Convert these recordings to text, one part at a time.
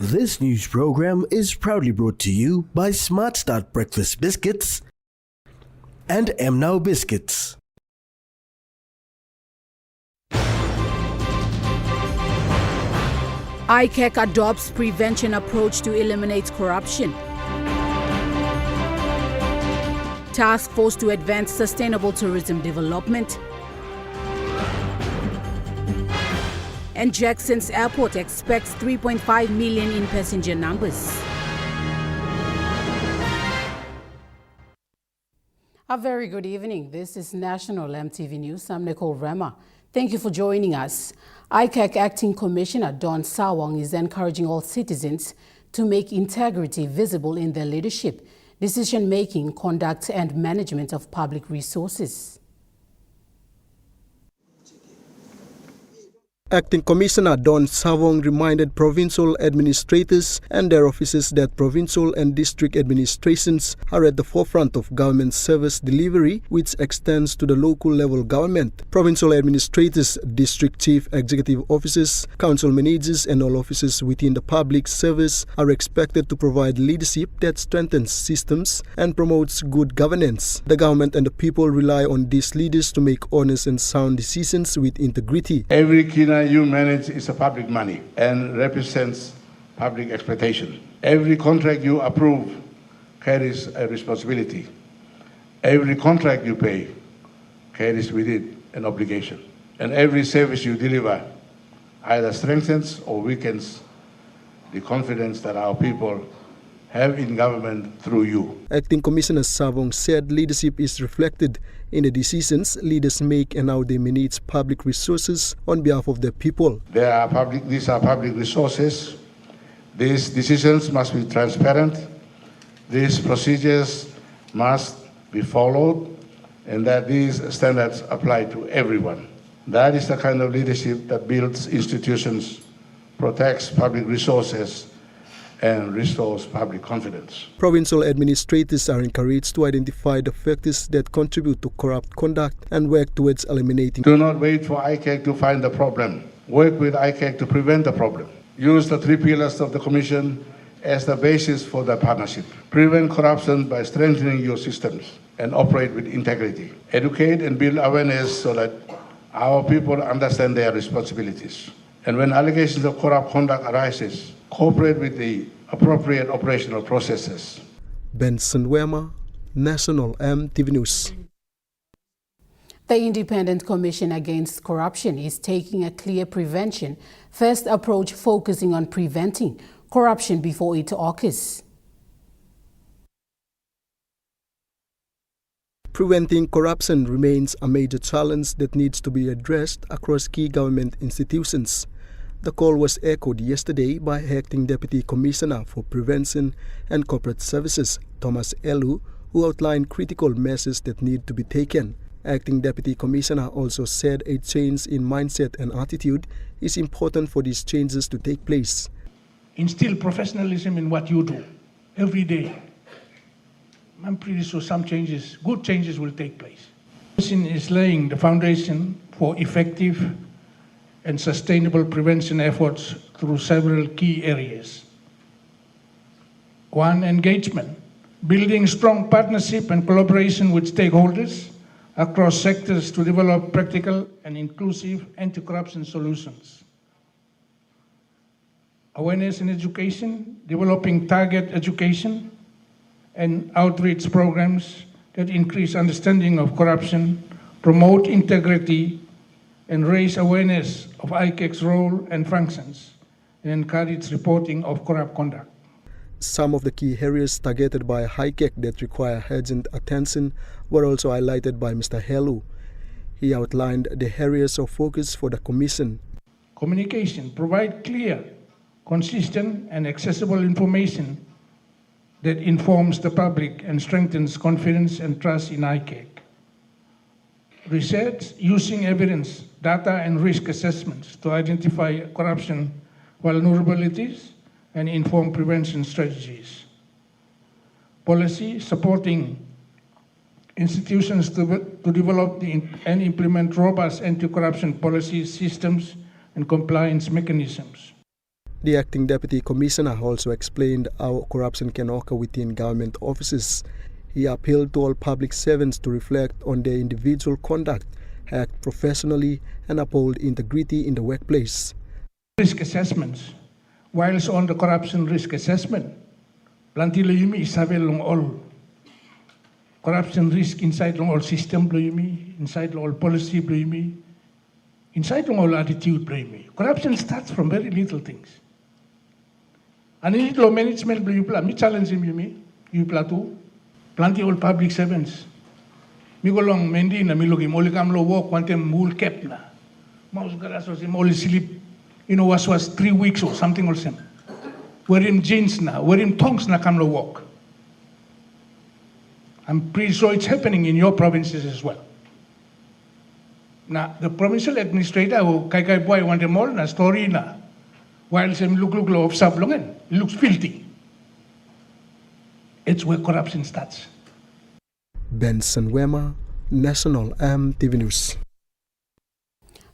This news program is proudly brought to you by Smart Start Breakfast Biscuits and Now Biscuits. ICAC adopts prevention approach to eliminate corruption. Task force to advance sustainable tourism development. And Jackson's airport expects 3.5 million in passenger numbers. A very good evening. This is National EMTV News. I'm Nicole Rema. Thank you for joining us. ICAC Acting Commissioner Don Sawang is encouraging all citizens to make integrity visible in their leadership, decision-making, conduct, and management of public resources. Acting Commissioner Don Sawang reminded provincial administrators and their officers that provincial and district administrations are at the forefront of government service delivery, which extends to the local level government. Provincial administrators, district chief executive officers, council managers, and all officers within the public service are expected to provide leadership that strengthens systems and promotes good governance. The government and the people rely on these leaders to make honest and sound decisions with integrity. Every kina you manage is a public money and represents public expectation. Every contract you approve carries a responsibility. Every contract you pay carries with it an obligation. And every service you deliver either strengthens or weakens the confidence that our people have in government through you. Acting Commissioner Sawang said leadership is reflected in the decisions leaders make and how they manage public resources on behalf of the people. These are public resources. These decisions must be transparent. These procedures must be followed, and that these standards apply to everyone. That is the kind of leadership that builds institutions, protects public resources, and restores public confidence. Provincial administrators are encouraged to identify the factors that contribute to corrupt conduct and work towards eliminating. Do not wait for ICAC to find the problem. Work with ICAC to prevent the problem. Use the 3 pillars of the Commission as the basis for the partnership. Prevent corruption by strengthening your systems and operate with integrity. Educate and build awareness so that our people understand their responsibilities. And when allegations of corrupt conduct arises, cooperate with the appropriate operational processes. Benson Wema, National EMTV News. The Independent Commission Against Corruption is taking a clear prevention first approach, focusing on preventing corruption before it occurs. Preventing corruption remains a major challenge that needs to be addressed across key government institutions. The call was echoed yesterday by Acting Deputy Commissioner for Prevention and Corporate Services, Thomas Elu, who outlined critical measures that need to be taken. Acting Deputy Commissioner also said a change in mindset and attitude is important for these changes to take place. Instill professionalism in what you do every day. I'm pretty sure some changes, good changes will take place. The Commission is laying the foundation for effective and sustainable prevention efforts through several key areas. 1, engagement. Building strong partnership and collaboration with stakeholders across sectors to develop practical and inclusive anti-corruption solutions. Awareness and education, developing target education and outreach programs that increase understanding of corruption, promote integrity, and raise awareness of ICAC's role and functions, and encourage reporting of corrupt conduct. Some of the key areas targeted by ICAC that require urgent attention were also highlighted by Mr. Helu. He outlined the areas of focus for the Commission. Communication. Provide clear, consistent, and accessible information that informs the public and strengthens confidence and trust in ICAC. Research using evidence, data, and risk assessments to identify corruption vulnerabilities and inform prevention strategies. Policy supporting institutions to develop and implement robust anti-corruption policies, systems, and compliance mechanisms. The acting deputy commissioner also explained how corruption can occur within government offices. He appealed to all public servants to reflect on their individual conduct, act professionally, and uphold integrity in the workplace. Risk assessments. Whilst on the corruption risk assessment, planti lo yumi isabe long all corruption risk inside long all system lo yumi, inside long all policy lo yumi, inside long all attitude lo yumi. Corruption starts from very little things. And in law management lo yupla, me challenge him yumi, yupla too. Planti all public servants. Mi golong mendi na mi logi moli kam lo walk wantem mul kep na. Maus garaso si moli sleep. Was 3 weeks or something or same. We're in jeans now, we're in tongs na kam lo walk. I'm pretty sure it's happening in your provinces as well. Now, the provincial administrator who kai boy want them all na story na. While some look lo of sablongen, it looks filthy. It's where corruption starts. Benson Wema, National EMTV News.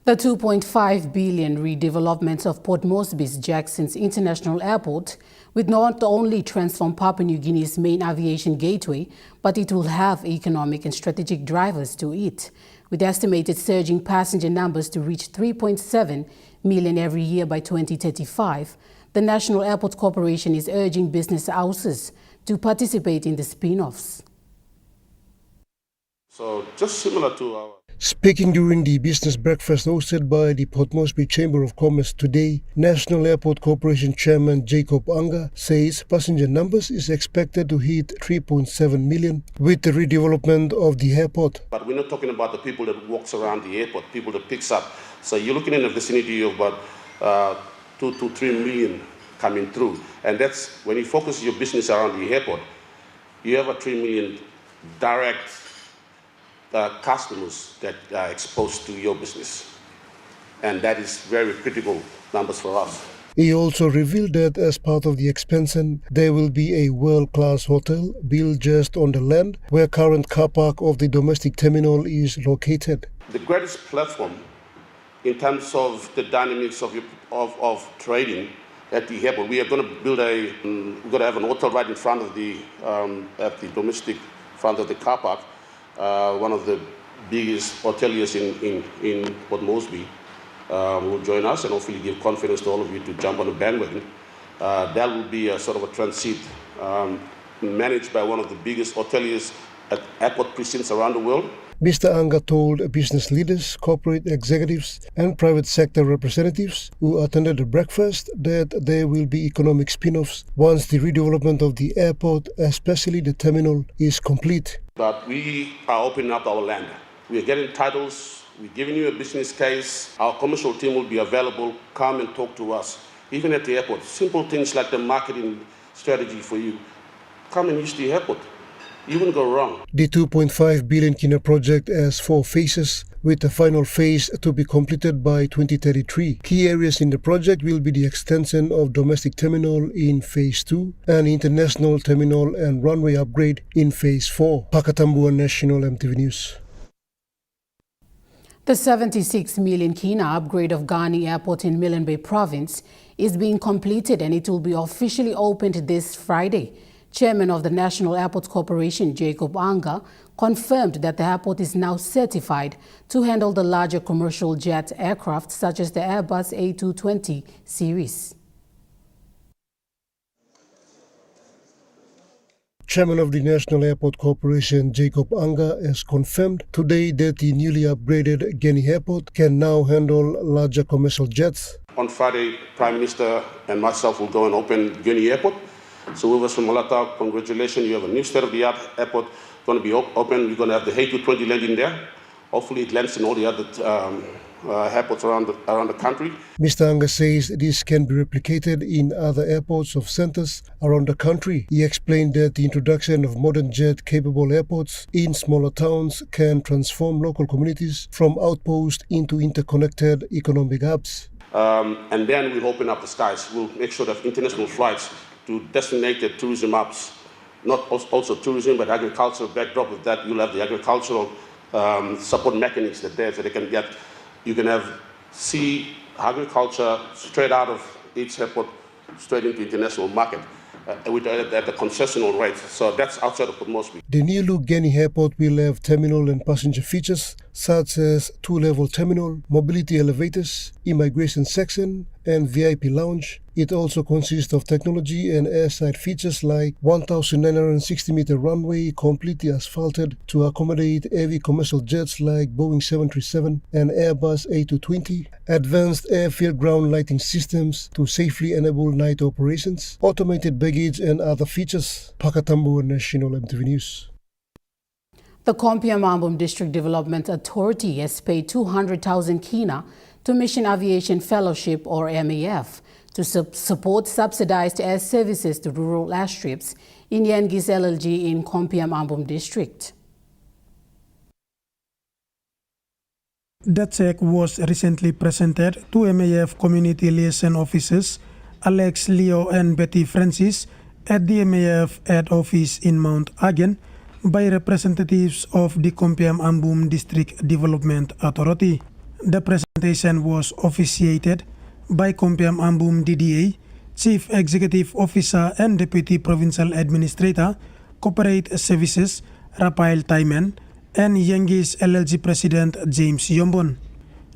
The 2.5 billion redevelopment of Port Moresby's Jackson's International Airport will not only transform Papua New Guinea's main aviation gateway, but it will have economic and strategic drivers to it. With estimated surging passenger numbers to reach 3.7 million every year by 2035, the National Airport Corporation is urging business houses to participate in the spin-offs. So just similar to our... Speaking during the business breakfast hosted by the Port Moresby Chamber of Commerce today, National Airport Corporation Chairman Jacob Anga says passenger numbers is expected to hit 3.7 million with the redevelopment of the airport. But we're not talking about the people that walks around the airport, people that picks up. So you're looking in the vicinity of about 2 to 3 million coming through. And that's when you focus your business around the airport, you have a 3 million direct customers that are exposed to your business. And that is very critical numbers for us. He also revealed that as part of the expansion, there will be a world-class hotel built just on the land where current car park of the domestic terminal is located. The greatest platform in terms of the dynamics of trading at the airport, we are going to build we're going to have an hotel right in front of at the domestic front of the car park. One of the biggest hoteliers in Port Moresby will join us and hopefully give confidence to all of you to jump on the bandwagon. That will be a sort of a transit managed by one of the biggest hoteliers at airport precincts around the world. Mr. Anga told business leaders, corporate executives and private sector representatives who attended the breakfast that there will be economic spin-offs once the redevelopment of the airport, especially the terminal, is complete. But we are opening up our land. We are getting titles. We're giving you a business case. Our commercial team will be available. Come and talk to us. Even at the airport, simple things like the marketing strategy for you. Come and use the airport. You wouldn't go wrong. The 2.5 billion kina project has 4 phases, with the final phase to be completed by 2033. Key areas in the project will be the extension of domestic terminal in phase 2 and international terminal and runway upgrade in phase 4. Pakatambua, National EMTV News. The 76 million kina upgrade of Gurney Airport in Milne Bay Province is being completed and it will be officially opened this Friday. Chairman of the National Airport Corporation, Jacob Anga, confirmed that the airport is now certified to handle the larger commercial jet aircraft such as the Airbus A220 series. Chairman of the National Airport Corporation, Jacob Anga, has confirmed today that the newly upgraded Gurney Airport can now handle larger commercial jets. On Friday, Prime Minister and myself will go and open Gurney Airport. So Wilvers from Malata, congratulations, you have a new state-of-the-art airport going to be open. We're going to have the A220 landing there. Hopefully it lands in all the other airports around the country. Mr. Anga says this can be replicated in other airports of centers around the country. He explained that the introduction of modern jet-capable airports in smaller towns can transform local communities from outposts into interconnected economic hubs. And then we'll open up the skies. We'll make sure that international flights to designated tourism hubs, not also tourism, but agricultural backdrop of that. You'll have the agricultural support mechanisms that there, so they can get, you can have sea agriculture straight out of each airport straight into the international market at the concessional rate. So that's outside of Port Moresby. The new Gurney Airport will have terminal and passenger features such as two-level terminal, mobility elevators, immigration section, and VIP lounge. It also consists of technology and airside features like 1,960-meter runway completely asphalted to accommodate heavy commercial jets like Boeing 737 and Airbus A220, advanced airfield ground lighting systems to safely enable night operations, automated baggage and other features. Pakatambo, National EMTV News. The Kompiam Ambom District Development Authority has paid 200,000 kina to Mission Aviation Fellowship or MAF to support subsidized air services to rural airstrips in Yangis LLG in Kompiam Ambom District. The check was recently presented to MAF Community Liaison Officers Alex, Leo and Betty Francis at the MAF head office in Mount Hagen by representatives of the Kompiam Ambom District Development Authority. The presentation was officiated by Kompiam Ambom DDA, Chief Executive Officer and Deputy Provincial Administrator, Corporate Services, Rafael Taiman, and Yangis LLG President James Yombon.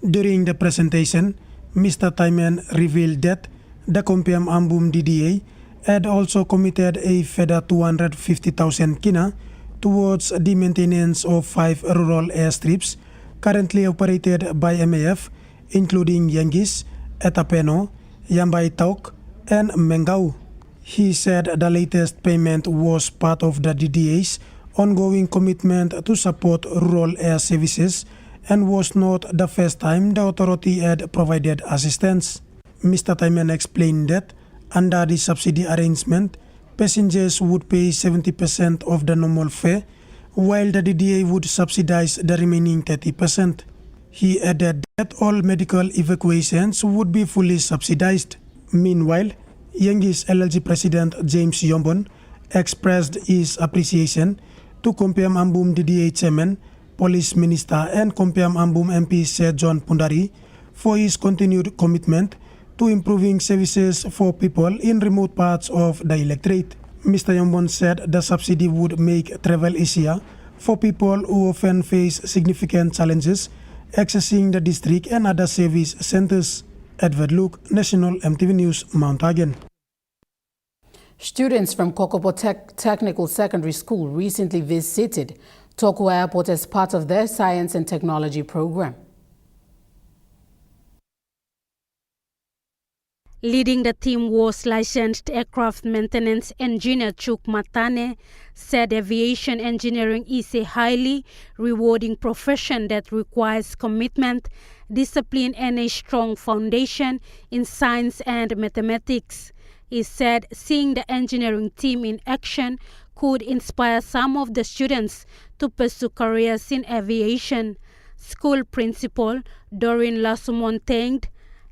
During the presentation, Mr. Taiman revealed that the Kompiam Ambom DDA had also committed a further 250,000 kina towards the maintenance of 5 rural airstrips currently operated by MAF, including Yangis, Etapeno, Yambay Tauk, and Mengau. He said the latest payment was part of the DDA's ongoing commitment to support rural air services and was not the first time the authority had provided assistance. Mr. Taiman explained that under the subsidy arrangement, passengers would pay 70% of the normal fare, while the DDA would subsidize the remaining 30%. He added that all medical evacuations would be fully subsidized. Meanwhile, Yangis LLG President James Yombon expressed his appreciation to Kompiam Ambom DDA Chairman, Police Minister and Kompiam Ambom MP Sir John Pundari for his continued commitment to improving services for people in remote parts of the electorate. Mr. Yombon said the subsidy would make travel easier for people who often face significant challenges accessing the district and other service centers. Edward Luke, National EMTV News, Mount Hagen. Students from Kokopo Technical Secondary School recently visited Tokyo Airport as part of their science and technology program. Leading the team was licensed aircraft maintenance engineer Chuk Matane, said aviation engineering is a highly rewarding profession that requires commitment, discipline and a strong foundation in science and mathematics. He said seeing the engineering team in action could inspire some of the students to pursue careers in aviation. School principal Doreen Lasumon thanked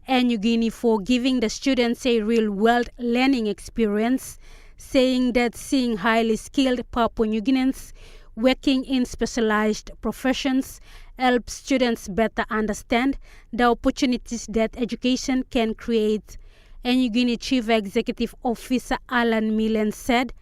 New Guinea for giving the students a real-world learning experience, saying that seeing highly skilled Papua New Guineans working in specialized professions helps students better understand the opportunities that education can create. New Guinea Chief Executive Officer Alan Millen said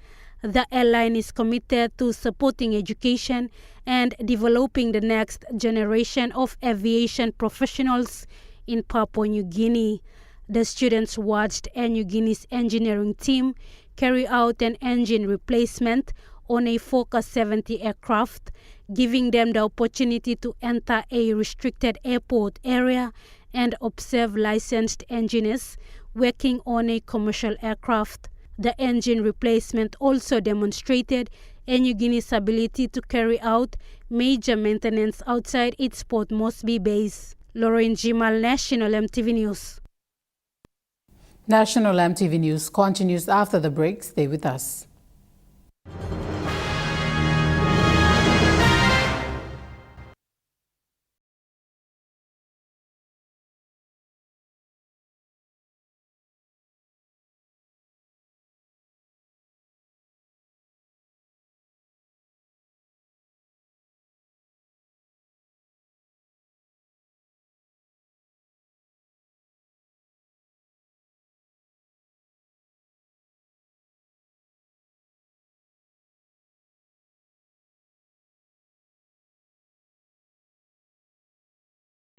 the airline is committed to supporting education and developing the next generation of aviation professionals in Papua New Guinea. The students watched New Guinea's engineering team carry out an engine replacement on a Fokker 70 aircraft, giving them the opportunity to enter a restricted airport area and observe licensed engineers working on a commercial aircraft. The engine replacement also demonstrated New Guinea's ability to carry out major maintenance outside its Port Moresby base. Lauren Jimal, National EMTV News. National EMTV News continues after the break. Stay with us.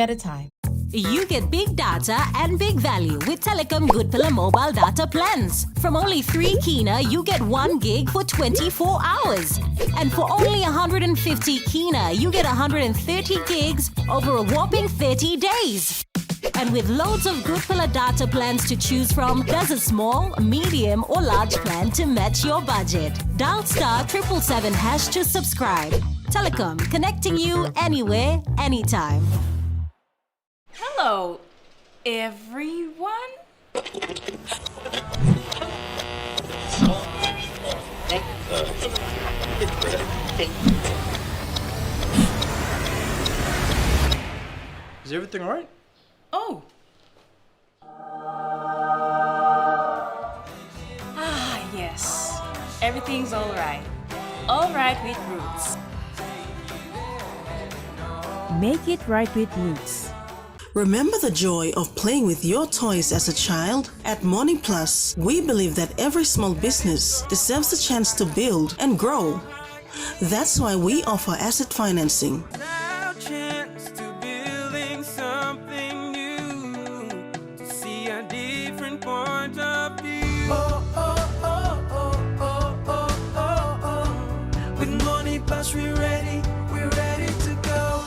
at a time. You get big data and big value with Telecom Good Pillar mobile data plans. From only 3 kina, you get 1 gig for 24 hours. And for only 150 kina, you get 130 gigs over a whopping 30 days. And with loads of Good Pillar data plans to choose from, there's a small, medium or large plan to match your budget. Dial *777# to subscribe. Telecom, connecting you anywhere, anytime. Hello, everyone. Is everything all right? Oh. Yes. Everything's all right. All right with Roots. Make it right with Roots. Remember the joy of playing with your toys as a child? At Morning Plus, we believe that every small business deserves a chance to build and grow. That's why we offer asset financing. With Morning Plus, we're ready to go.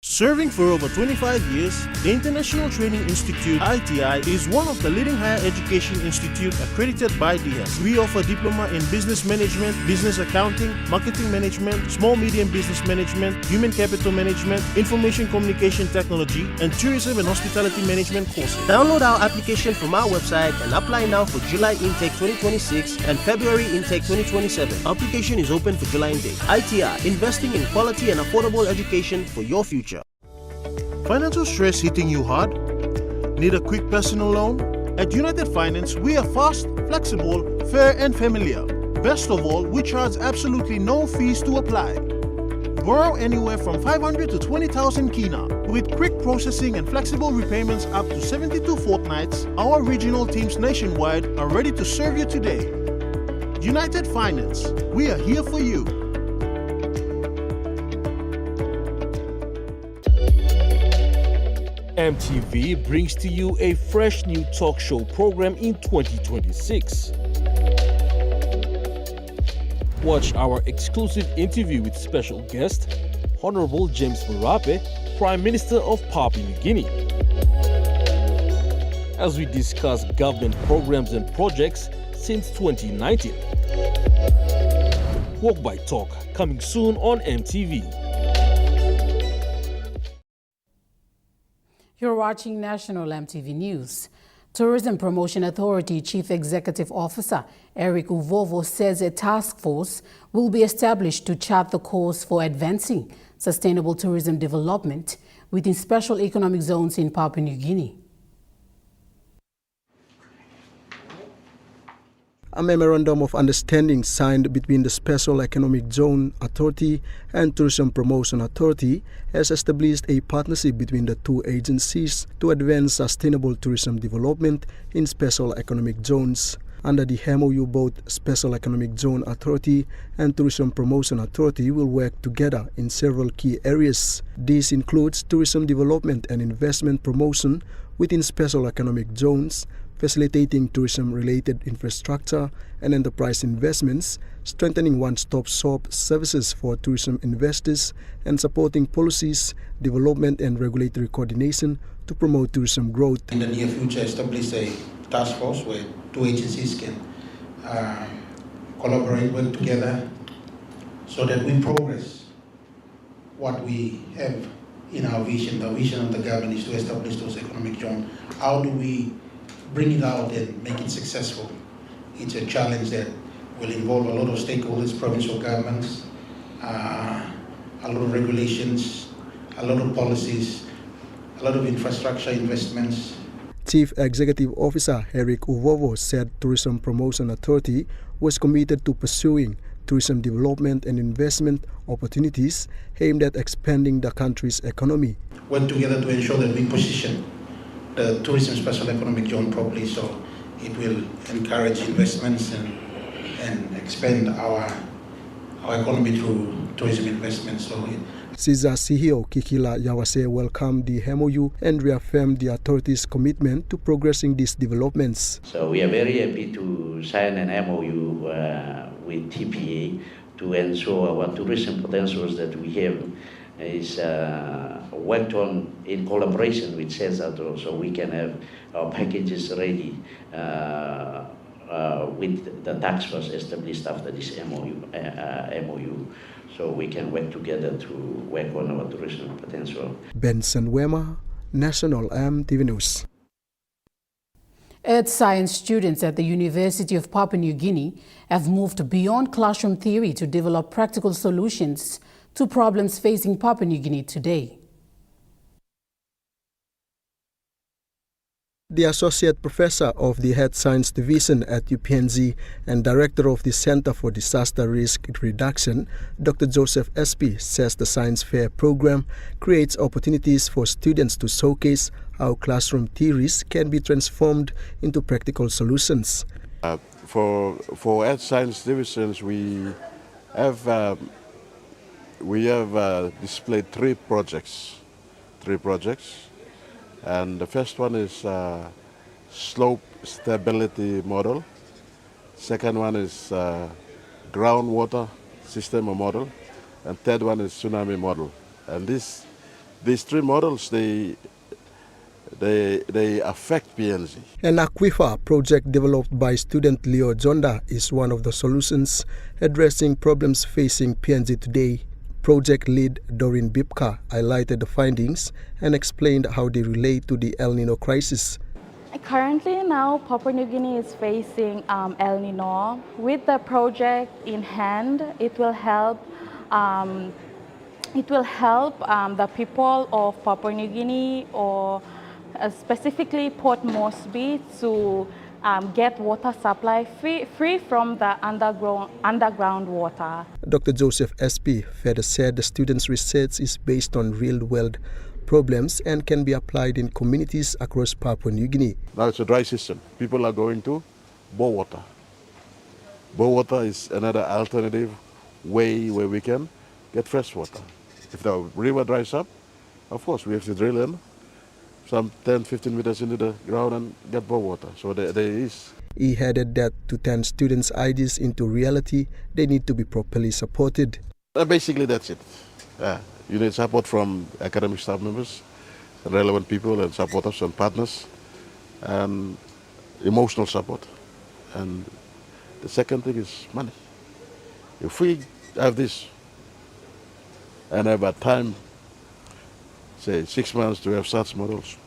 Serving for over 25 years, the International Training Institute (ITI) is one of the leading higher education institutes accredited by DS. We offer diploma in business management, business accounting, marketing management, small-medium business management, human capital management, information communication technology, and tourism and hospitality management courses. Download our application from our website and apply now for July intake 2026 and February intake 2027. Application is open for July intake. ITI, investing in quality and affordable education for your future. Financial stress hitting you hard? Need a quick personal loan? At United Finance, we are fast, flexible, fair and familiar. Best of all, we charge absolutely no fees to apply. Borrow anywhere from 500 to 20,000 kina. With quick processing and flexible repayments up to 72 fortnights, our regional teams nationwide are ready to serve you today. United Finance, we are here for you. EMTV brings to you a fresh new talk show program in 2026. Watch our exclusive interview with special guest, Honorable James Marape, Prime Minister of Papua New Guinea, as we discuss government programs and projects since 2019. Walk by Talk, coming soon on EMTV. You're watching National EMTV News. Tourism Promotion Authority Chief Executive Officer Eric Uvovo says a task force will be established to chart the course for advancing sustainable tourism development within special economic zones in Papua New Guinea. A memorandum of understanding signed between the Special Economic Zone Authority and Tourism Promotion Authority has established a partnership between the two agencies to advance sustainable tourism development in special economic zones. Under the MOU, both Special Economic Zone Authority and Tourism Promotion Authority will work together in several key areas. This includes tourism development and investment promotion within special economic zones, facilitating tourism-related infrastructure and enterprise investments, strengthening one-stop shop services for tourism investors, and supporting policies, development and regulatory coordination to promote tourism growth. In the near future, establish a task force where two agencies can collaborate, work together, so that we progress what we have in our vision. The vision of the government is to establish those economic zones. How do we bring it out and make it successful? It's a challenge that will involve a lot of stakeholders, provincial governments, a lot of regulations, a lot of policies, a lot of infrastructure investments. Chief Executive Officer Eric Uvovo said Tourism Promotion Authority was committed to pursuing tourism development and investment opportunities aimed at expanding the country's economy. Work together to ensure that we position the tourism special economic zone properly, so it will encourage investments and expand our economy through tourism investments. So Siza Sihio Kikila Yawase welcomed the MOU and reaffirmed the authorities' commitment to progressing these developments. So we are very happy to sign an MOU with TPA to ensure our tourism potentials that we have is worked on in collaboration with CESA, so we can have our packages ready with the task force established after this MOU, so we can work together to work on our tourism potential. Benson Wema, National EMTV News. Earth science students at the University of Papua New Guinea have moved beyond classroom theory to develop practical solutions to problems facing Papua New Guinea today. The Associate Professor of the Earth Science Division at UPNZ and Director of the Center for Disaster Risk Reduction, Dr. Joseph SP, says the Science Fair program creates opportunities for students to showcase how classroom theories can be transformed into practical solutions. For Earth Science Divisions, we have displayed three projects. And the first one is slope stability model. Second one is groundwater system model. And third one is tsunami model. And these three models, they affect PNZ. An aquifer project developed by student Leo Jonda is one of the solutions addressing problems facing PNZ today. Project lead Doreen Bipka highlighted the findings and explained how they relate to the El Nino crisis. Currently now, Papua New Guinea is facing El Nino. With the project in hand, it will help the people of Papua New Guinea, or specifically Port Moresby, to get water supply free from the underground water. Dr. Joseph SP further said the students' research is based on real-world problems and can be applied in communities across Papua New Guinea. Now it's a dry system. People are going to bore water. Bore water is another alternative way where we can get fresh water. If the river dries up, of course we have to drill in some 10-15 meters into the ground and get bore water. So there is. He added that to turn students' ideas into reality, they need to be properly supported. Basically, that's it. You need support from academic staff members, relevant people and supporters and partners, and emotional support. And the second thing is money. If we have this and have a time, say 6 months, to have such models,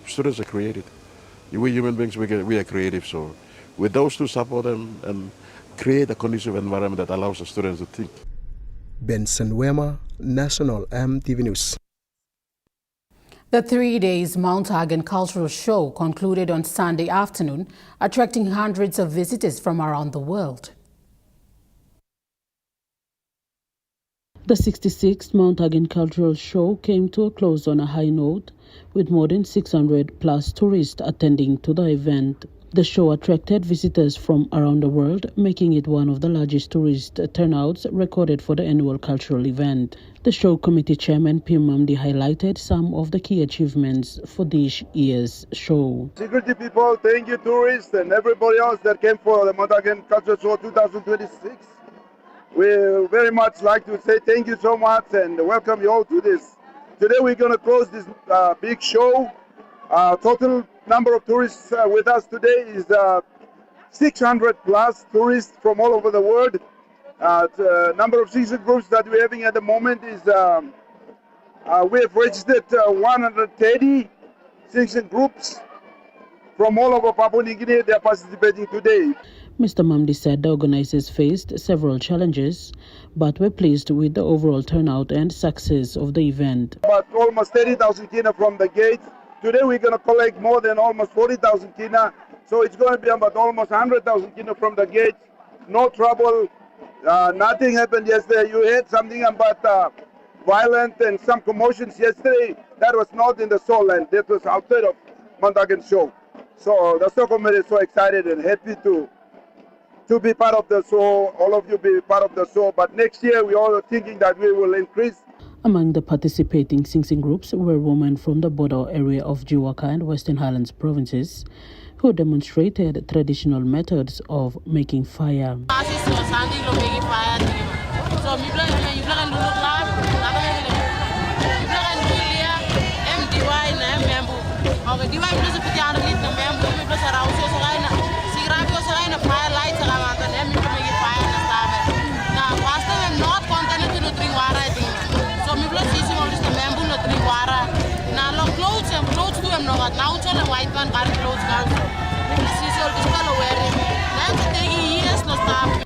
students are creative. We human beings, we are creative. So with those two, support them and create a conducive environment that allows the students to think. Benson Wema, National EMTV News. The 3 days Mount Hagen Cultural Show concluded on Sunday afternoon, attracting hundreds of visitors from around the world. The 66th Mount Hagen Cultural Show came to a close on a high note, with more than 600 plus tourists attending to the event. The show attracted visitors from around the world, making it one of the largest tourist turnouts recorded for the annual cultural event. The show committee chairman Pim Mamdi highlighted some of the key achievements for this year's show. Security people, thank you tourists and everybody else that came for the Mount Hagen Cultural Show 2026. We very much like to say thank you so much and welcome you all to this. Today we're going to close this big show. Total number of tourists with us today is 600 plus tourists from all over the world. The number of season groups that we're having at the moment is we have registered 130 season groups from all over Papua New Guinea. They are participating today. Mr. Mamdi said the organizers faced several challenges, but were pleased with the overall turnout and success of the event. About almost 30,000 kina from the gate. Today we're going to collect more than almost 40,000 kina. So it's going to be about almost 100,000 kina from the gate. No trouble. Nothing happened yesterday. You heard something about violence and some commotions yesterday. That was not in the show land. That was outside of Mount Hagen show. So the show committee is so excited and happy to be part of the show. All of you be part of the show. But next year we are thinking that we will increase. Among the participating singing groups were women from the border area of Jiwaka and Western Highlands provinces who demonstrated traditional methods of making fire.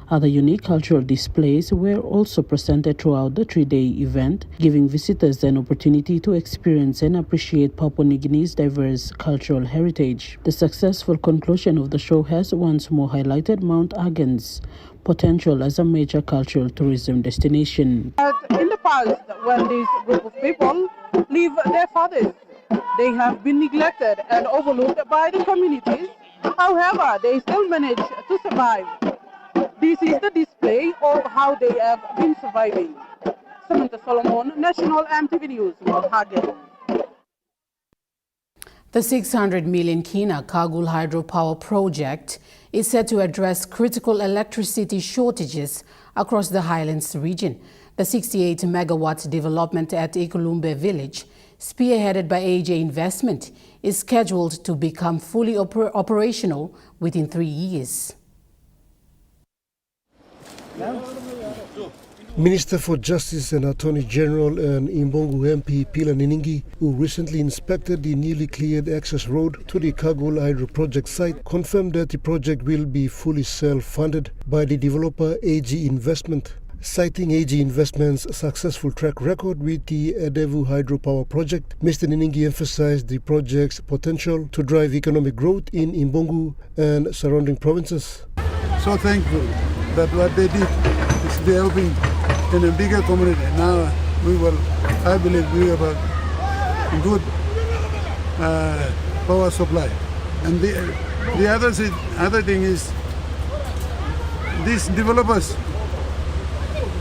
Other unique cultural displays were also presented throughout the 3-day event, giving visitors an opportunity to experience and appreciate Papua New Guinea's diverse cultural heritage. The successful conclusion of the show has once more highlighted Mount Hagen's potential as a major cultural tourism destination. In the past, when this group of people leave their fathers, they have been neglected and overlooked by the communities. However, they still manage to survive. This is the display of how they have been surviving. Samantha Solomon, National EMTV News, Hagen. The 600 million Kina Kagul hydropower project is set to address critical electricity shortages across the Highlands region. The 68 megawatt development at Ikulumbe village, spearheaded by AJ Investment, is scheduled to become fully operational within 3 years. Minister for Justice and Attorney General and Imbongu MP Pila Niningi, who recently inspected the newly cleared access road to the Kagul hydro project site, confirmed that the project will be fully self-funded by the developer AG Investment. Citing AG Investment's successful track record with the Edevu hydropower project, Mr. Niningi emphasized the project's potential to drive economic growth in Imbongu and surrounding provinces. So thankful that what they did is helping in a bigger community. Now I believe we have a good power supply. And the other thing is, these developers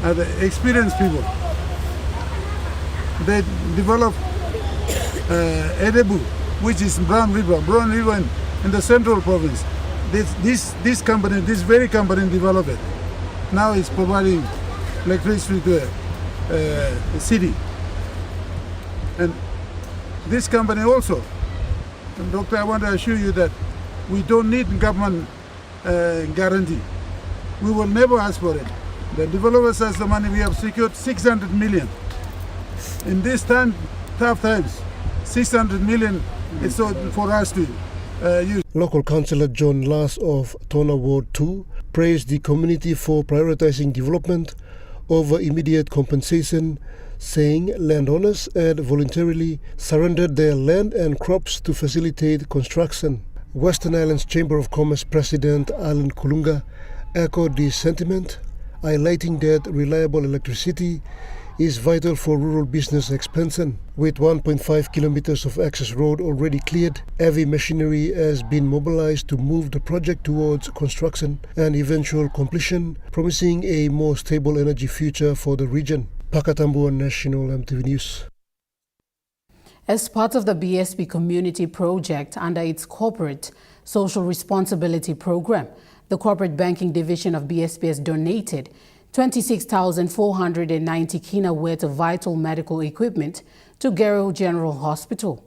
are the experienced people. They develop Edebu, which is Brown River in the central province. This very company developed it. Now it's providing electricity to the city. And this company also, and Doctor, I want to assure you that we don't need government guarantee. We will never ask for it. The developers has the money. We have secured 600 million. In this tough times, 600 million is for us to use. Local Councillor John Lass of Tona Ward 2 praised the community for prioritizing development over immediate compensation, saying landowners had voluntarily surrendered their land and crops to facilitate construction. Western Islands Chamber of Commerce President Alan Kulunga echoed this sentiment, highlighting that reliable electricity is vital for rural business expansion. With 1.5 kilometers of access road already cleared, heavy machinery has been mobilized to move the project towards construction and eventual completion, promising a more stable energy future for the region. Pakatambu, National EMTV News. As part of the BSP Community Project under its Corporate Social Responsibility Program, the Corporate Banking Division of BSP has donated 26,490 kina worth of vital medical equipment to Gurney General Hospital.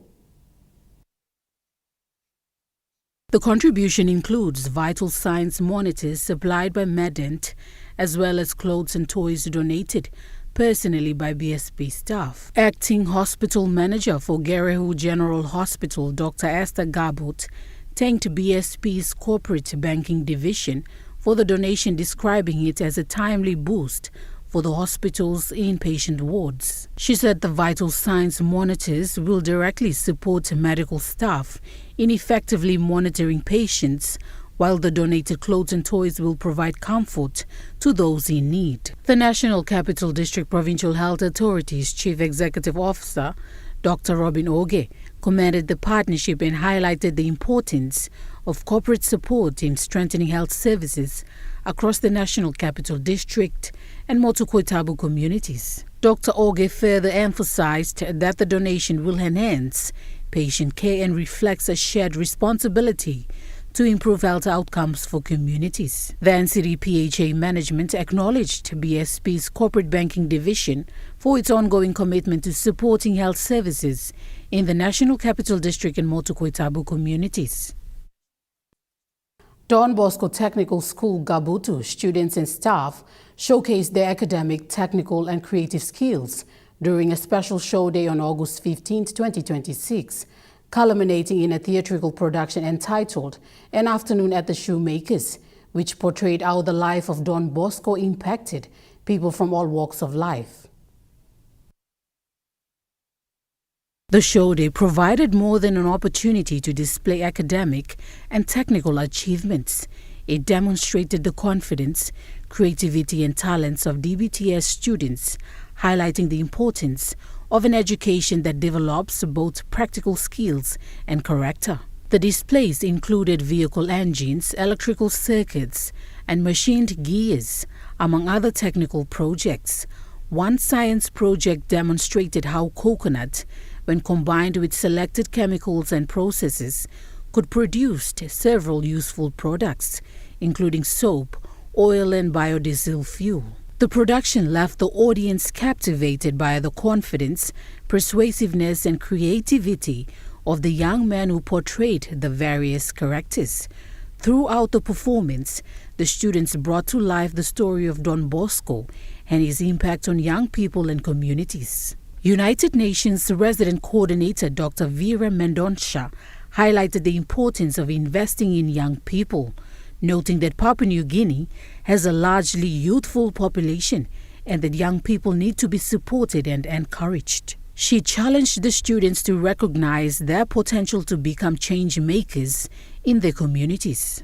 The contribution includes vital signs monitors supplied by Medent, as well as clothes and toys donated personally by BSP staff. Acting Hospital Manager for Gurney General Hospital, Dr. Esther Gabut, thanked BSP's Corporate Banking Division for the donation, describing it as a timely boost for the hospital's inpatient wards. She said the vital signs monitors will directly support medical staff in effectively monitoring patients, while the donated clothes and toys will provide comfort to those in need. The National Capital District Provincial Health Authority's Chief Executive Officer, Dr. Robin Oge, commended the partnership and highlighted the importance of corporate support in strengthening health services across the National Capital District and Motokotabu communities. Dr. Oge further emphasized that the donation will enhance patient care and reflects a shared responsibility to improve health outcomes for communities. The NCD PHA management acknowledged BSP's corporate banking division for its ongoing commitment to supporting health services in the National Capital District and Motokotabu communities. Don Bosco Technical School Gabutu students and staff showcased their academic, technical and creative skills during a special show day on August 15, 2026, culminating in a theatrical production entitled An Afternoon at the Shoemakers, which portrayed how the life of Don Bosco impacted people from all walks of life. The show day provided more than an opportunity to display academic and technical achievements. It demonstrated the confidence, creativity and talents of DBTS students, highlighting the importance of an education that develops both practical skills and character. The displays included vehicle engines, electrical circuits, and machined gears, among other technical projects. One science project demonstrated how coconut, when combined with selected chemicals and processes, could produce several useful products, including soap, oil, and biodiesel fuel. The production left the audience captivated by the confidence, persuasiveness, and creativity of the young man who portrayed the various characters. Throughout the performance, the students brought to life the story of Don Bosco and his impact on young people and communities. United Nations Resident Coordinator Dr. Vera Mendonça highlighted the importance of investing in young people, noting that Papua New Guinea has a largely youthful population and that young people need to be supported and encouraged. She challenged the students to recognize their potential to become change makers in their communities.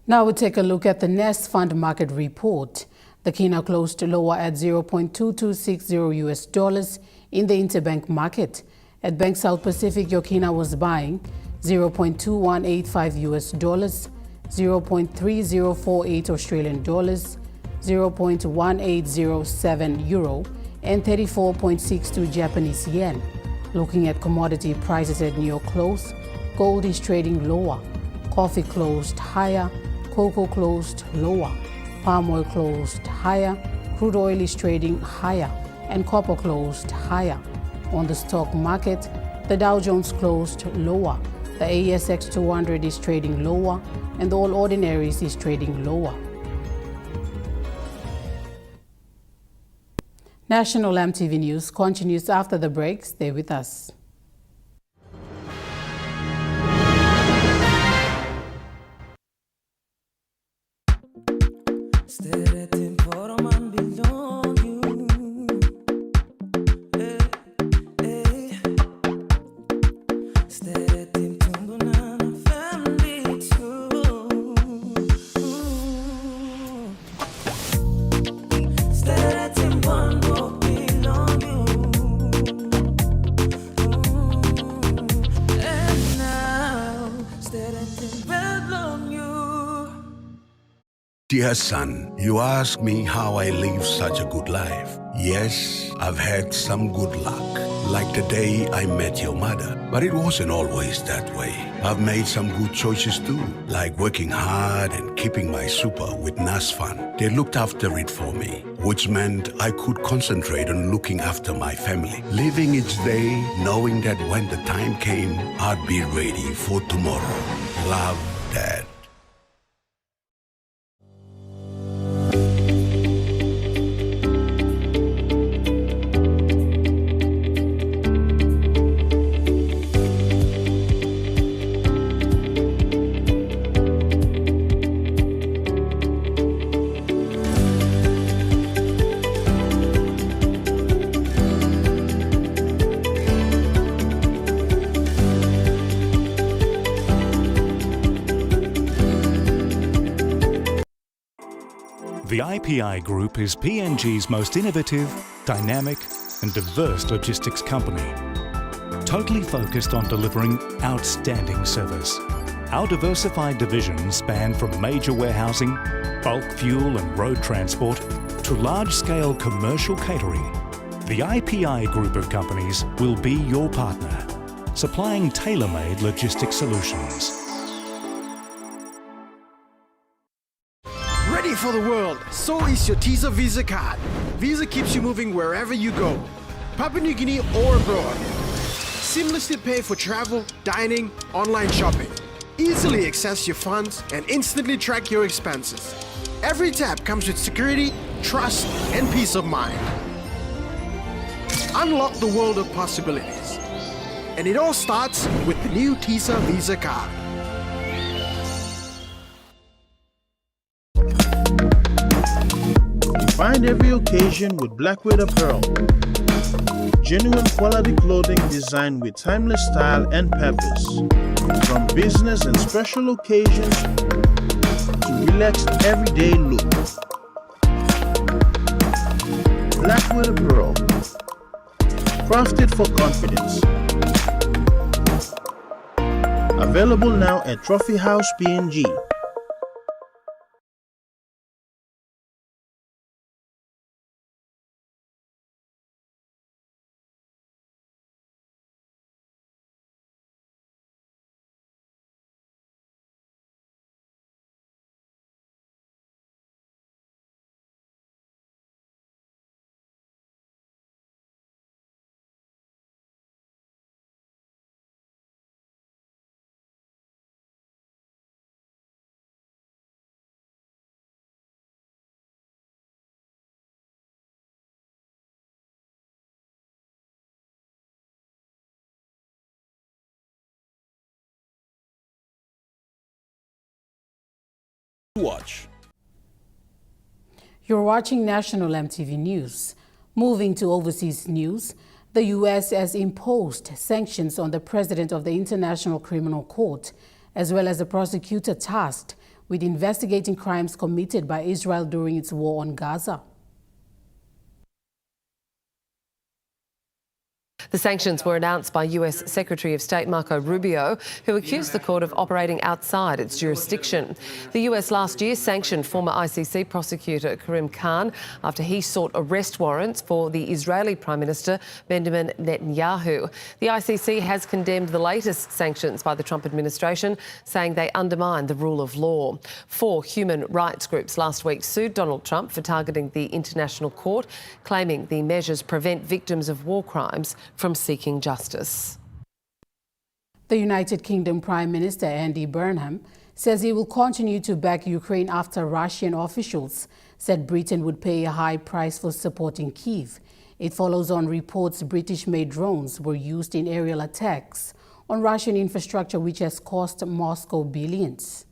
Now we take a look at the Nest Fund Market Report. The Kina closed lower at $0.2260 in the interbank market. At Bank South Pacific, your Kina was buying $0.2185, 0.3048 Australian dollars, 0.1807 euro, and 34.62 Japanese yen. Looking at commodity prices at New York close, gold is trading lower, coffee closed higher, cocoa closed lower, palm oil closed higher, crude oil is trading higher, and copper closed higher. On the stock market, the Dow Jones closed lower, the ASX 200 is trading lower, and the All Ordinaries is trading lower. National EMTV News continues after the break. Stay with us. Dear son, you ask me how I live such a good life. Yes, I've had some good luck, like the day I met your mother. But it wasn't always that way. I've made some good choices too, like working hard and keeping my super with NASFAN. They looked after it for me, which meant I could concentrate on looking after my family. Living each day, knowing that when the time came, I'd be ready for tomorrow. Love, Dad. The IPI Group is PNG's most innovative, dynamic and diverse logistics company, totally focused on delivering outstanding service. Our diversified divisions span from major warehousing, bulk fuel and road transport to large-scale commercial catering. The IPI group of companies will be your partner, supplying tailor-made logistics solutions. Ready for the world, so is your TISA Visa card. Visa keeps you moving wherever you go, Papua New Guinea or abroad. Seamlessly pay for travel, dining, online shopping. Easily access your funds and instantly track your expenses. Every tap comes with security, trust, and peace of mind. Unlock the world of possibilities. And it all starts with the new TISA Visa card. Find every occasion with Blackwood Apparel. Genuine quality clothing designed with timeless style and purpose. From business and special occasions to relaxed everyday look. Blackwood Apparel. Crafted for confidence. Available now at Trophy House PNG. Watch. You're watching National MTV News. Moving to overseas news, the U.S. has imposed sanctions on the president of the International Criminal Court, as well as the prosecutor tasked with investigating crimes committed by Israel during its war on Gaza. The sanctions were announced by US Secretary of State Marco Rubio, who accused the court of operating outside its jurisdiction. The US last year sanctioned former ICC prosecutor Karim Khan after he sought arrest warrants for the Israeli Prime Minister Benjamin Netanyahu. The ICC has condemned the latest sanctions by the Trump administration, saying they undermine the rule of law. 4 human rights groups last week sued Donald Trump for targeting the International Court, claiming the measures prevent victims of war crimes from seeking justice. The United Kingdom Prime Minister Andy Burnham says he will continue to back Ukraine after Russian officials said Britain would pay a high price for supporting Kyiv. It follows on reports British-made drones were used in aerial attacks on Russian infrastructure, which has cost Moscow billions.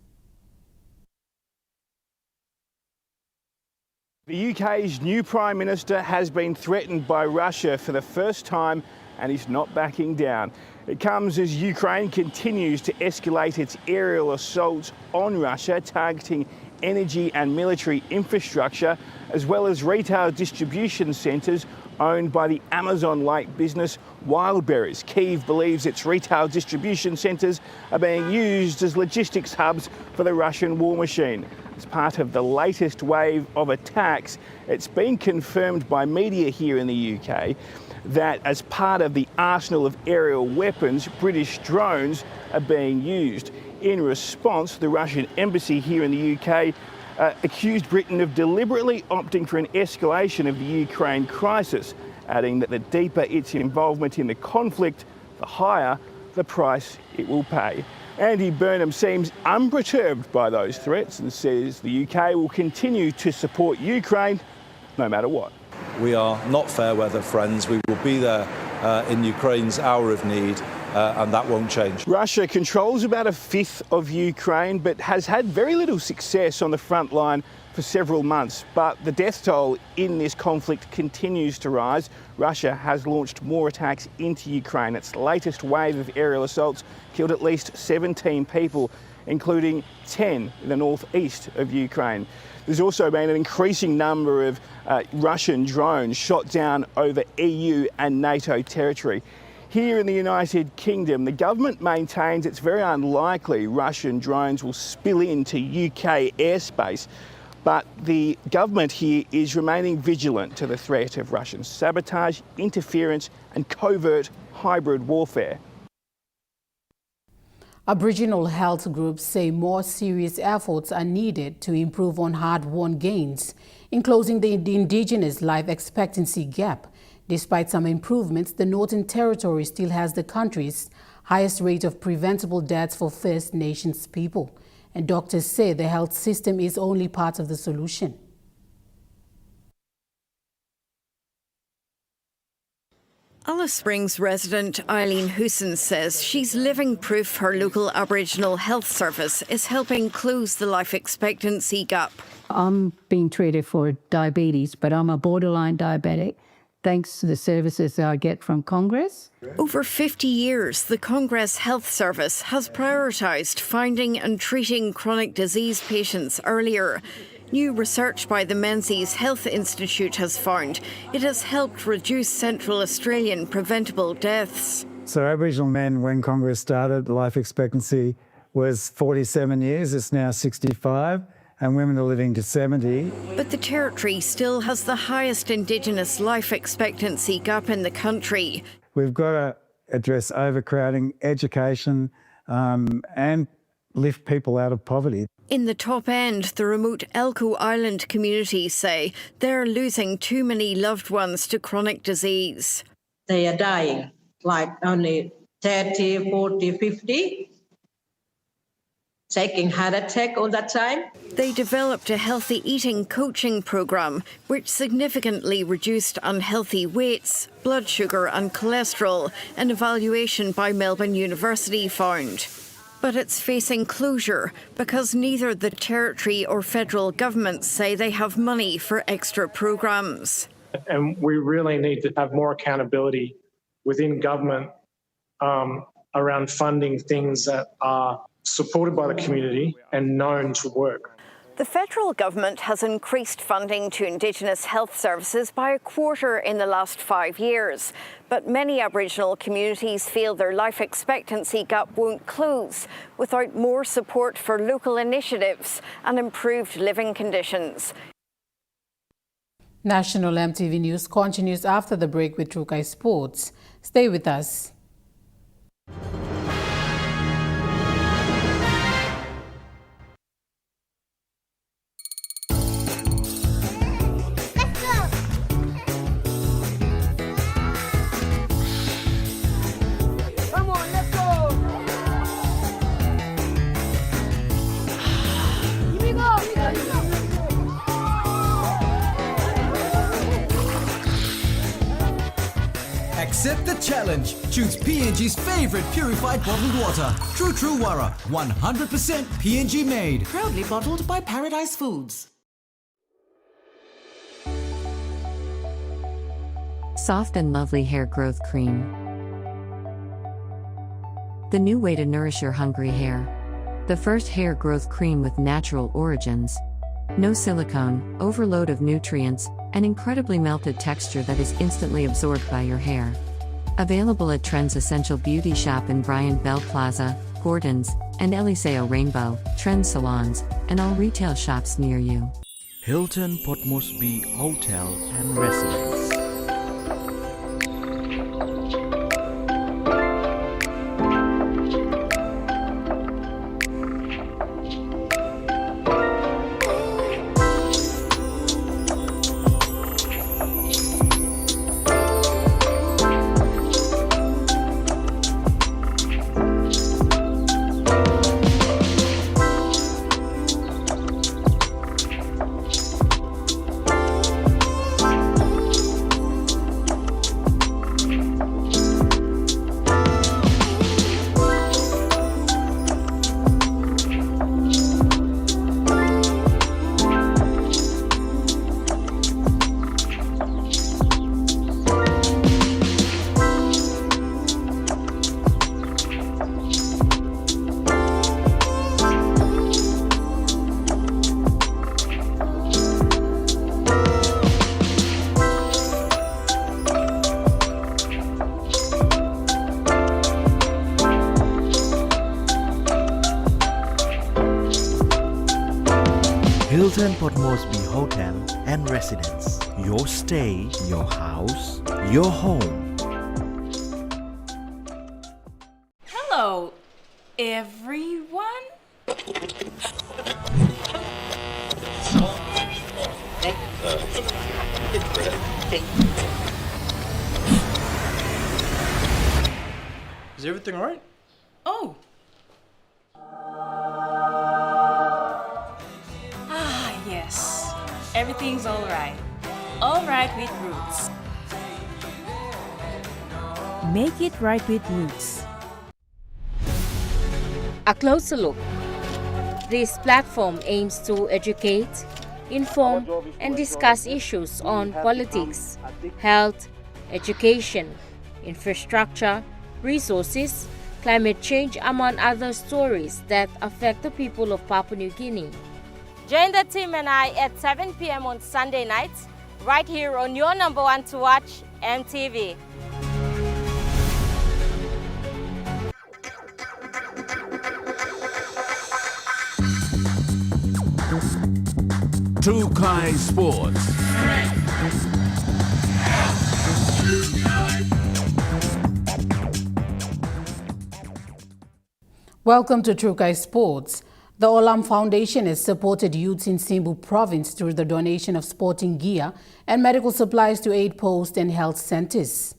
The UK's new Prime Minister has been threatened by Russia for the first time, and he's not backing down. It comes as Ukraine continues to escalate its aerial assaults on Russia, targeting energy and military infrastructure, as well as retail distribution centres owned by the Amazon-like business Wildberries. Kyiv believes its retail distribution centres are being used as logistics hubs for the Russian war machine. As part of the latest wave of attacks, it's been confirmed by media here in the UK that as part of the arsenal of aerial weapons, British drones are being used. In response, the Russian embassy here in the UK accused Britain of deliberately opting for an escalation of the Ukraine crisis, adding that the deeper its involvement in the conflict, the higher the price it will pay. Andy Burnham seems unperturbed by those threats and says the UK will continue to support Ukraine no matter what. We are not fair weather friends. We will be there in Ukraine's hour of need, and that won't change. Russia controls about a fifth of Ukraine, but has had very little success on the front line for several months. But the death toll in this conflict continues to rise. Russia has launched more attacks into Ukraine. Its latest wave of aerial assaults killed at least 17 people, including 10 in the northeast of Ukraine. There's also been an increasing number of Russian drones shot down over EU and NATO territory. Here in the United Kingdom, the government maintains it's very unlikely Russian drones will spill into UK airspace, but the government here is remaining vigilant to the threat of Russian sabotage, interference and covert hybrid warfare. Aboriginal health groups say more serious efforts are needed to improve on hard-won gains in closing the Indigenous life expectancy gap. Despite some improvements, the Northern Territory still has the country's highest rate of preventable deaths for First Nations people. And doctors say the health system is only part of the solution. Alice Springs resident Eileen Hoosen says she's living proof her local Aboriginal health service is helping close the life expectancy gap. I'm being treated for diabetes, but I'm a borderline diabetic, thanks to the services I get from Congress. Over 50 years, the Congress Health Service has prioritised finding and treating chronic disease patients earlier. New research by the Menzies Health Institute has found it has helped reduce Central Australian preventable deaths. So Aboriginal men, when Congress started, life expectancy was 47 years, it's now 65. And women are living to 70. But the Territory still has the highest Indigenous life expectancy gap in the country. We've got to address overcrowding, education, and lift people out of poverty. In the top end, the remote Elcho Island community say they're losing too many loved ones to chronic disease. They are dying, like only 30, 40, 50. Taking heart attack all that time. They developed a healthy eating coaching program which significantly reduced unhealthy weights, blood sugar and cholesterol, an evaluation by Melbourne University found. But it's facing closure because neither the Territory or federal governments say they have money for extra programs. And we really need to have more accountability within government around funding things that are supported by the community and known to work. The federal government has increased funding to Indigenous health services by a quarter in the last 5 years. But many Aboriginal communities feel their life expectancy gap won't close without more support for local initiatives and improved living conditions. National MTV News continues after the break with Trukai Sports. Stay with us. Accept the challenge. Choose PNG's favorite purified bottled water. True Wara, 100% PNG made. Proudly bottled by Paradise Foods. Soft and lovely hair growth cream. The new way to nourish your hungry hair. The first hair growth cream with natural origins. No silicone, overload of nutrients, an incredibly melted texture that is instantly absorbed by your hair. Available at Trends Essential Beauty Shop in Bryant Bell Plaza, Gordon's, and Eliseo Rainbow, Trends Salons, and all retail shops near you. Hilton Port Moresby Hotel and Residence. Hilton Port Moresby Hotel and Residence. Your stay, your house, your home. Hello, everyone. Is everything alright? Oh. Yes. Everything's alright. Alright with Roots. Make it right with Roots. A closer look. This platform aims to educate, inform, and discuss issues on politics, health, education, infrastructure, resources, climate change, among other stories that affect the people of Papua New Guinea. Join the team and I at 7 p.m. on Sunday nights, right here on your number one to watch, EMTV. True Kai Sports. Welcome to Trukai Sports. The Olam Foundation has supported youths in Simbu Province through the donation of sporting gear and medical supplies to 8 post and health centers.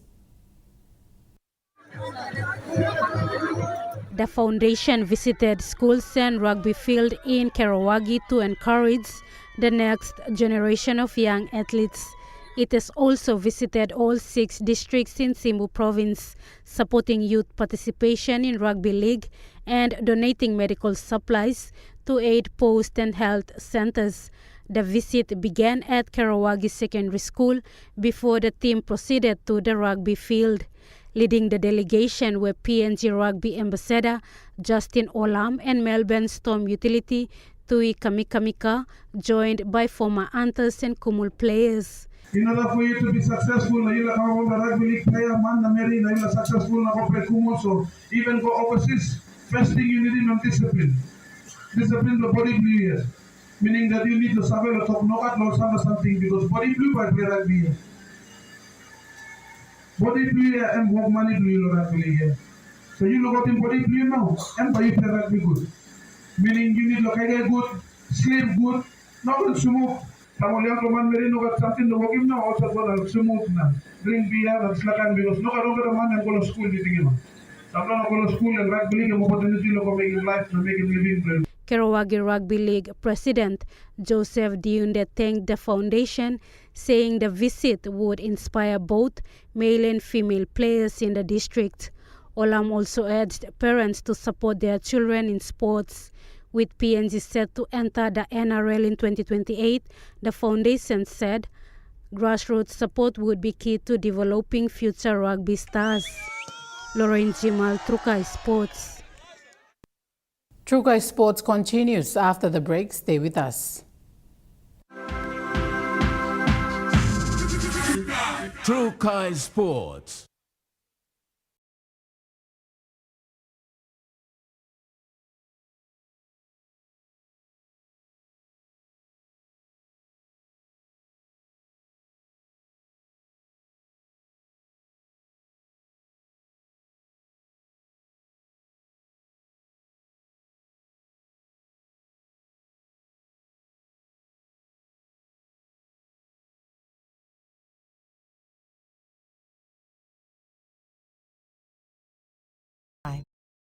The foundation visited schools and rugby field in Karawagi to encourage the next generation of young athletes. It has also visited all 6 districts in Simbu Province, supporting youth participation in rugby league and donating medical supplies to 8 post and health centers. The visit began at Karawagi Secondary School before the team proceeded to the rugby field. Leading the delegation were PNG Rugby Ambassador Justin Olam and Melbourne Storm Utility Tui Kamikamika, joined by former Antas and Kumul players. In order for you to be successful, you have a rugby league player, man, the Mary, you are successful, so even go overseas. First thing you need is discipline. Discipline the body blue, meaning that you need to survey a top knockout or something because body blue by play rugby. Body blue and work money blue rugby. So you look at in body blue now and by you play rugby good. Meaning you need to look at good, sleep good, not good smoke. Some young man may know something to work him now, also go to smoke now. Drink beer and slacken because no man and go to school together. Karawagi Rugby League President Joseph Diunde thanked the foundation, saying the visit would inspire both male and female players in the district. Olam also urged parents to support their children in sports. With PNG set to enter the NRL in 2028, the foundation said grassroots support would be key to developing future rugby stars. Lauren Jimal, Trukai Sports. Trukai Sports continues after the break. Stay with us. Trukai Sports.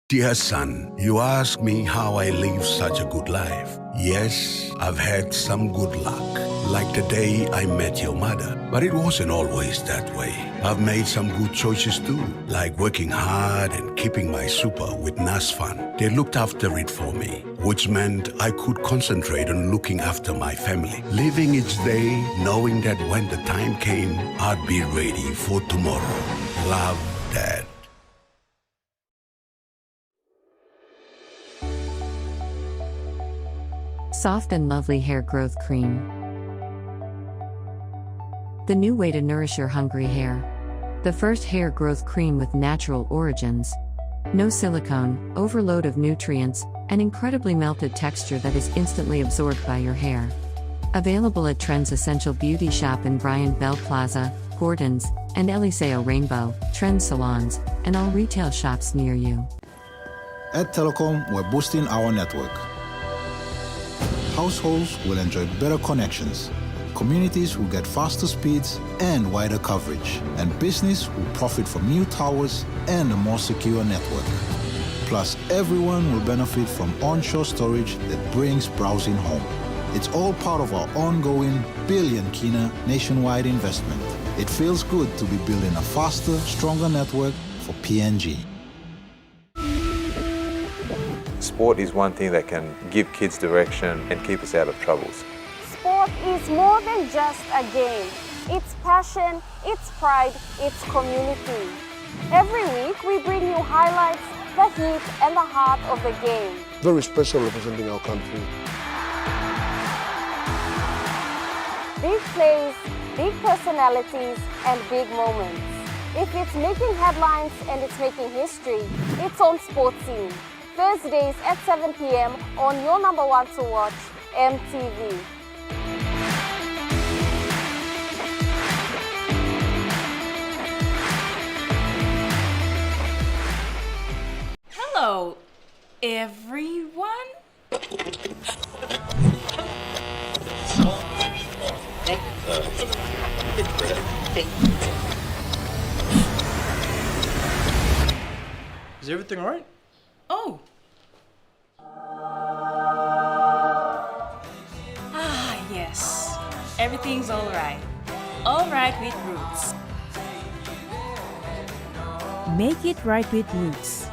Dear son, you ask me how I live such a good life. Yes, I've had some good luck, like the day I met your mother. But it wasn't always that way. I've made some good choices too, like working hard and keeping my super with NASFAN. They looked after it for me, which meant I could concentrate on looking after my family. Living each day, knowing that when the time came, I'd be ready for tomorrow. Love, Dad. Soft and lovely hair growth cream. The new way to nourish your hungry hair. The first hair growth cream with natural origins. No silicone, overload of nutrients, an incredibly melted texture that is instantly absorbed by your hair. Available at Trends Essential Beauty Shop in Bryant Bell Plaza, Gordon's, and Eliseo Rainbow, Trends Salons, and all retail shops near you. At Telecom, we're boosting our network. Households will enjoy better connections. Communities will get faster speeds and wider coverage. And business will profit from new towers and a more secure network. Plus, everyone will benefit from onshore storage that brings browsing home. It's all part of our ongoing billion kina nationwide investment. It feels good to be building a faster, stronger network for PNG. Sport is one thing that can give kids direction and keep us out of troubles. Sport is more than just a game. It's passion, it's pride, it's community. Every week we bring you highlights, the heat and the heart of the game. Very special representing our country. Big plays, big personalities and big moments. If it's making headlines and it's making history, it's on Sports Scene. Thursdays at 7 p.m. on your number one to watch, EMTV. Hello, everyone. Is everything alright? Oh. Yes. Everything's all right. All right with Roots. Make it right with Roots.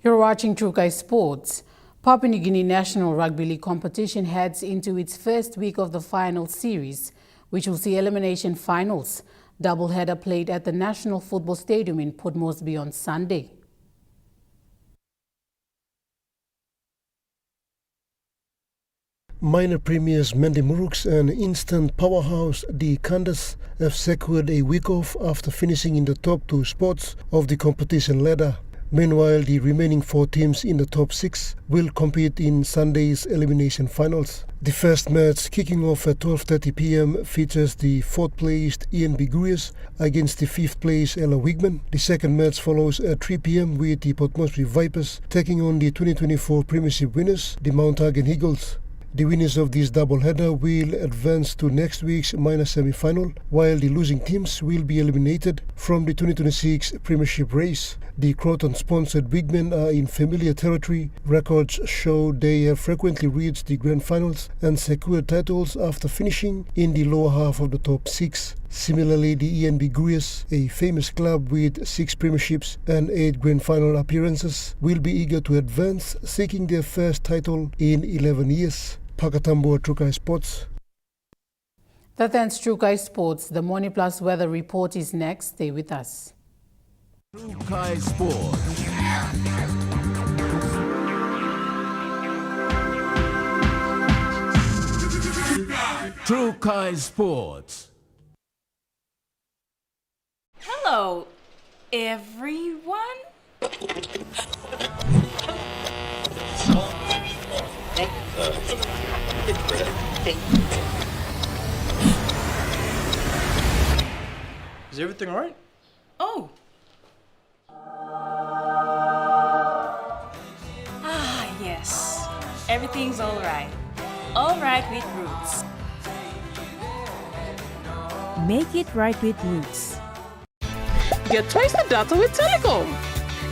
You're watching True Guy Sports. Papua New Guinea National Rugby League competition heads into its first week of the final series, which will see elimination finals. Doubleheader played at the National Football Stadium in Port Moresby on Sunday. Minor premiers Mendy Muruks and instant powerhouse the Kandas have secured a week off after finishing in the top two spots of the competition ladder. Meanwhile, the remaining four teams in the top six will compete in Sunday's elimination finals. The first match, kicking off at 12:30 p.m, features the fourth-placed Indigenous against the fifth-placed Ella Wigman. The second match follows at 3 p.m. with the Port Moresby Vipers taking on the 2024 Premiership winners, the Mount Hagen Eagles. The winners of this doubleheader will advance to next week's minor semi-final, while the losing teams will be eliminated from the 2026 Premiership race. The Croton-sponsored Wigmen are in familiar territory. Records show they have frequently reached the grand finals and secured titles after finishing in the lower half of the top six. Similarly, the ENB Gurias, a famous club with 6 premierships and 8 grand final appearances, will be eager to advance, seeking their first title in 11 years. Pakatambo, True Guy Sports. That ends True Guy Sports. The Morning Plus weather report is next. Stay with us. True Guy Sports. True Guy Sports. Hello, everyone. Is everything alright? Oh. Yes. Everything's all right. All right with Roots. Make it right with Roots. Get twice the data with Telecom.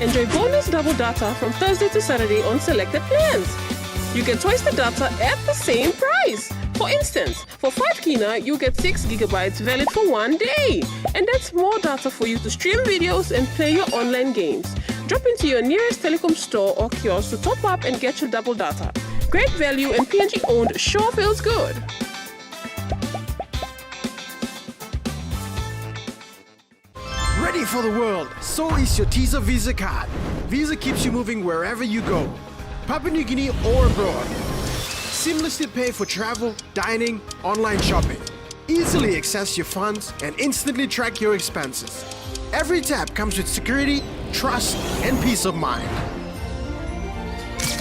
Enjoy bonus double data from Thursday to Saturday on selected plans. You get twice the data at the same price. For instance, for 5 kina, you get 6 gigabytes valid for 1 day. And that's more data for you to stream videos and play your online games. Drop into your nearest Telecom store or kiosk to top up and get your double data. Great value and PNG owned sure feels good. Ready for the world, so is your Teaser Visa card. Visa keeps you moving wherever you go, Papua New Guinea or abroad. Seamlessly pay for travel, dining, online shopping. Easily access your funds and instantly track your expenses. Every tap comes with security, trust, and peace of mind.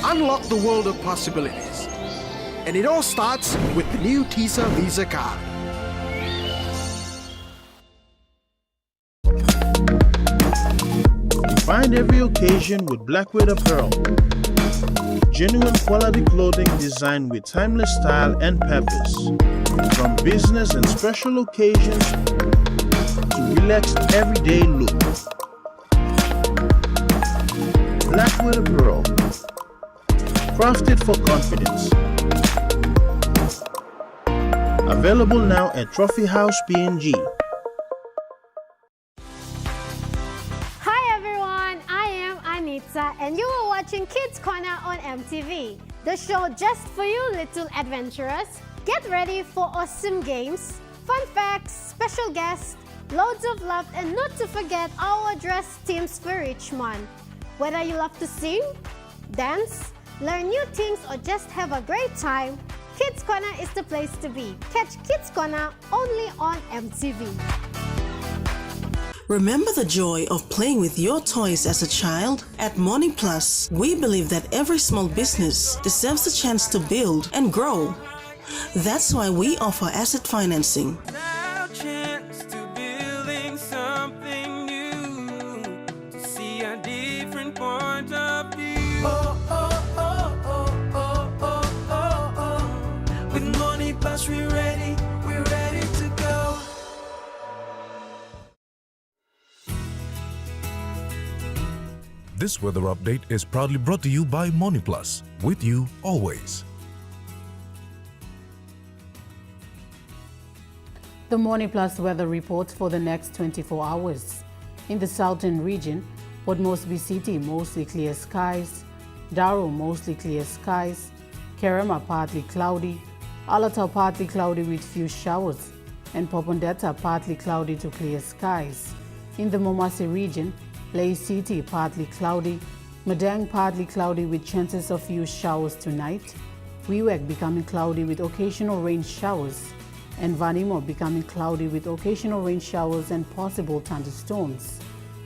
Unlock the world of possibilities. And it all starts with the new TISA Visa card. Find every occasion with Blackwood Apparel. Genuine quality clothing designed with timeless style and purpose. From business and special occasions to relaxed everyday look. Blackwood Apparel. Crafted for confidence. Available now at Trophy House PNG. Hi everyone, I am Anita and you are watching Kids Corner on MTV. The show just for you little adventurers. Get ready for awesome games, fun facts, special guests, loads of love, and not to forget our dress teams for each month. Whether you love to sing, dance, learn new things, or just have a great time, Kids Corner is the place to be. Catch Kids Corner only on MTV. Remember the joy of playing with your toys as a child? At Morning Plus, we believe that every small business deserves a chance to build and grow. That's why we offer asset financing. This weather update is proudly brought to you by MoneyPlus, with you always. The Morning Plus weather report for the next 24 hours. In the southern region, Port Moresby City, mostly clear skies. Daro, mostly clear skies. Kerema, partly cloudy. Alatau, partly cloudy with few showers. And Popondetta, partly cloudy to clear skies. In the Momase region, Lay City, partly cloudy. Madang, partly cloudy with chances of few showers tonight. Wewak, becoming cloudy with occasional rain showers. And Vanimo, becoming cloudy with occasional rain showers and possible thunderstorms.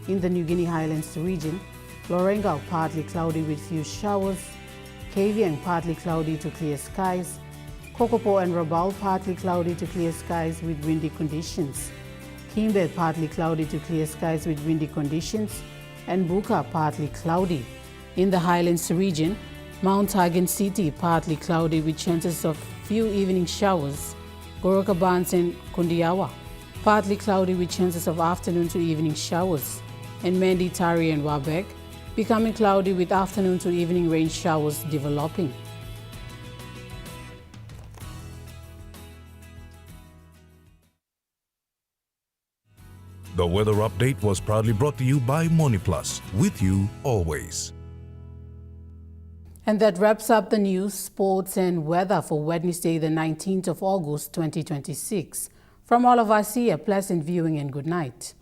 In the New Guinea Highlands region, Lorengau, partly cloudy with few showers. Kavieng, partly cloudy to clear skies. Kokopo and Rabaul, partly cloudy to clear skies with windy conditions. Kimbe, partly cloudy to clear skies with windy conditions, and Buka, partly cloudy. In the Highlands region, Mount Hagen City, partly cloudy with chances of few evening showers. Gorokabans and Kundiawa, partly cloudy with chances of afternoon to evening showers. And Mendi, Tari and Wabek, becoming cloudy with afternoon to evening rain showers developing. The weather update was proudly brought to you by MoneyPlus, with you always. And that wraps up the news, sports and weather for Wednesday, the 19th of August, 2026. From all of us here, pleasant viewing and good night.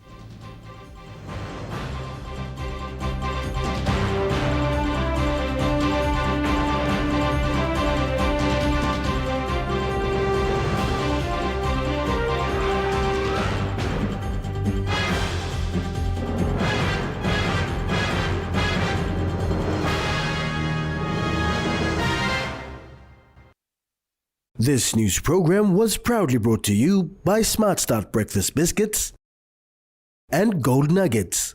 This news program was proudly brought to you by Smart Start Breakfast Biscuits and Gold Nuggets.